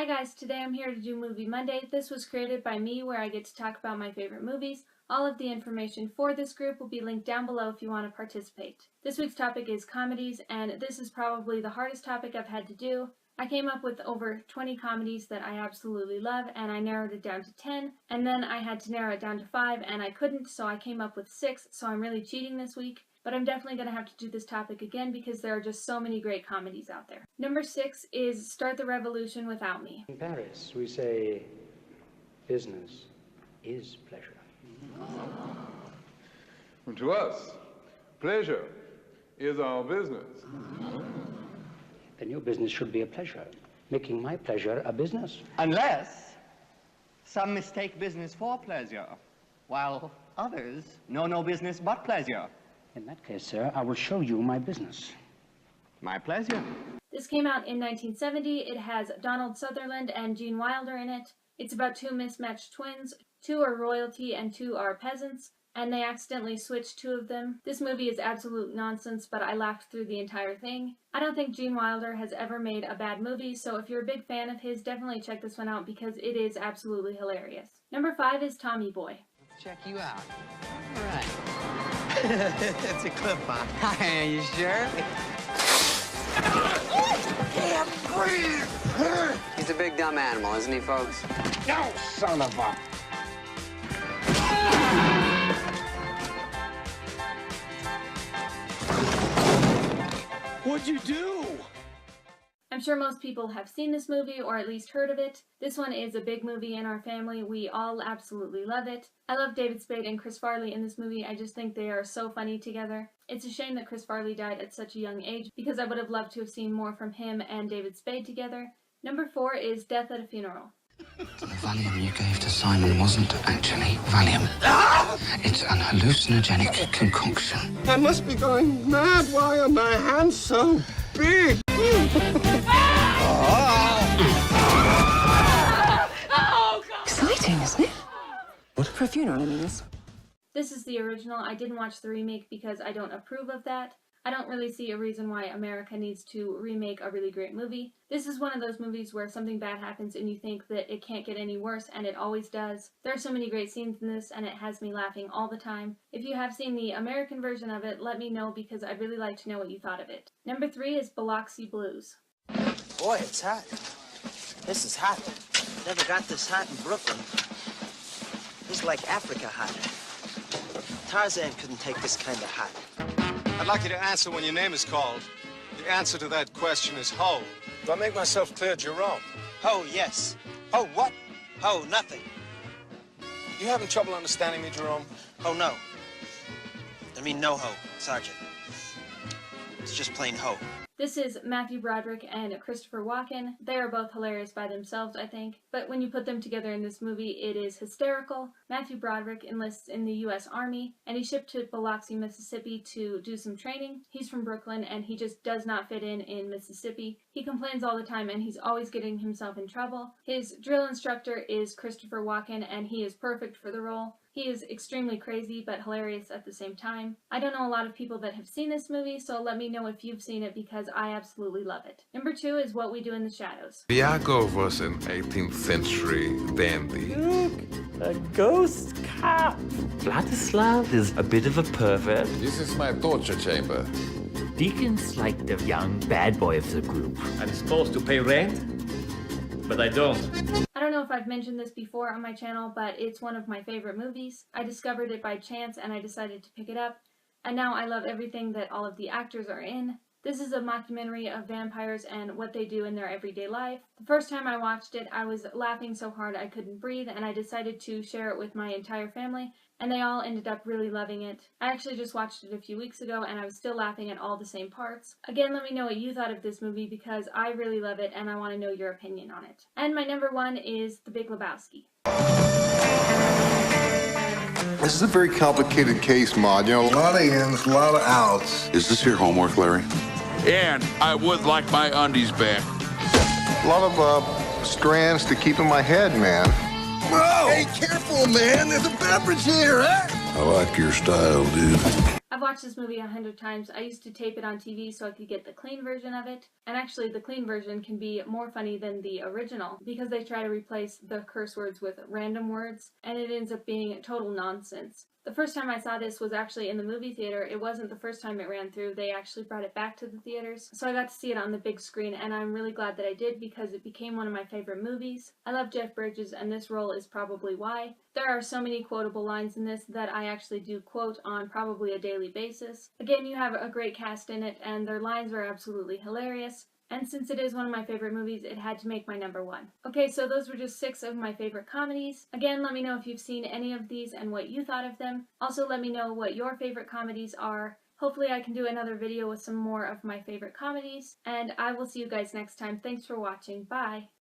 guys, today I'm here to do Movie Monday. This was created by me where I get to talk about my favorite movies. All of the information for this group will be linked down below if you want to participate. This week's topic is comedies, and this is probably the hardest topic I've had to do. I came up with over 20 comedies that I absolutely love, and I narrowed it down to 10, and then I had to narrow it down to 5, and I couldn't, so I came up with 6, so I'm really cheating this week. But I'm definitely going to have to do this topic again because there are just so many great comedies out there. Number 6 is Start the Revolution Without Me. In Paris, we say business is pleasure. And to us, pleasure is our business. Then your business should be a pleasure, making my pleasure a business. Unless some mistake business for pleasure, while others know no business but pleasure. In that case, sir, I will show you my business. My pleasure. This came out in 1970. It has Donald Sutherland and Gene Wilder in it. It's about two mismatched twins. 2 are royalty and 2 are peasants, and they accidentally switched 2 of them. This movie is absolute nonsense, but I laughed through the entire thing. I don't think Gene Wilder has ever made a bad movie, so if you're a big fan of his, definitely check this one out because it is absolutely hilarious. Number 5 is Tommy Boy. Check you out. All right. It's a clip, huh? Are you sure? Can't breathe! He's a big dumb animal, isn't he, folks? No, son of a... What'd you do? I'm sure most people have seen this movie or at least heard of it. This one is a big movie in our family. We all absolutely love it. I love David Spade and Chris Farley in this movie. I just think they are so funny together. It's a shame that Chris Farley died at such a young age because I would have loved to have seen more from him and David Spade together. Number 4 is Death at a Funeral. The Valium you gave to Simon wasn't actually Valium. It's an hallucinogenic concoction. I must be going mad. Why are my hands so big? Exciting, isn't it? What? For a funeral, I mean. This is the original. I didn't watch the remake because I don't approve of that. I don't really see a reason why America needs to remake a really great movie. This is one of those movies where something bad happens and you think that it can't get any worse, and it always does. There are so many great scenes in this, and it has me laughing all the time. If you have seen the American version of it, let me know because I'd really like to know what you thought of it. Number 3 is Biloxi Blues. Boy, it's hot. This is hot. Never got this hot in Brooklyn. This is like Africa hot. Tarzan couldn't take this kind of hot. I'd like you to answer when your name is called. The answer to that question is ho. Do I make myself clear, Jerome? Ho, yes. Ho, what? Ho, nothing. You having trouble understanding me, Jerome? Ho, no. I mean no ho, Sergeant. It's just plain ho. This is Matthew Broderick and Christopher Walken. They are both hilarious by themselves, I think. But when you put them together in this movie, it is hysterical. Matthew Broderick enlists in the U.S. Army, and he's shipped to Biloxi, Mississippi to do some training. He's from Brooklyn, and he just does not fit in Mississippi. He complains all the time, and he's always getting himself in trouble. His drill instructor is Christopher Walken, and he is perfect for the role. He is extremely crazy, but hilarious at the same time. I don't know a lot of people that have seen this movie, so let me know if you've seen it because I absolutely love it. Number 2 is What We Do in the Shadows. Yakov was an 18th century dandy. Look, a ghost cop. Vladislav is a bit of a pervert. This is my torture chamber. Deacon's like the young bad boy of the group. I'm supposed to pay rent, but I don't. I don't know if I've mentioned this before on my channel, but it's one of my favorite movies. I discovered it by chance and I decided to pick it up, and now I love everything that all of the actors are in. This is a mockumentary of vampires and what they do in their everyday life. The first time I watched it, I was laughing so hard I couldn't breathe, and I decided to share it with my entire family, and they all ended up really loving it. I actually just watched it a few weeks ago, and I was still laughing at all the same parts. Again, let me know what you thought of this movie because I really love it, and I want to know your opinion on it. And my number 1 is The Big Lebowski. This is a very complicated case, Maude. You know, a lot of ins, a lot of outs. Is this your homework, Larry? And I would like my undies back. A lot of strands to keep in my head, man. Whoa! Hey, careful, man. There's a beverage here, huh? I like your style, dude. I've I've watched this movie 100 times. I used to tape it on TV so I could get the clean version of it. And actually the clean version can be more funny than the original because they try to replace the curse words with random words and it ends up being total nonsense. The first time I saw this was actually in the movie theater. It wasn't the first time it ran through. They actually brought it back to the theaters. So I got to see it on the big screen and I'm really glad that I did because it became one of my favorite movies. I love Jeff Bridges and this role is probably why. There are so many quotable lines in this that I actually do quote on probably a daily basis. Again, you have a great cast in it and their lines are absolutely hilarious. And since it is one of my favorite movies, it had to make my number one. Okay, so those were just 6 of my favorite comedies. Again, let me know if you've seen any of these and what you thought of them. Also, let me know what your favorite comedies are. Hopefully I can do another video with some more of my favorite comedies. And I will see you guys next time. Thanks for watching. Bye!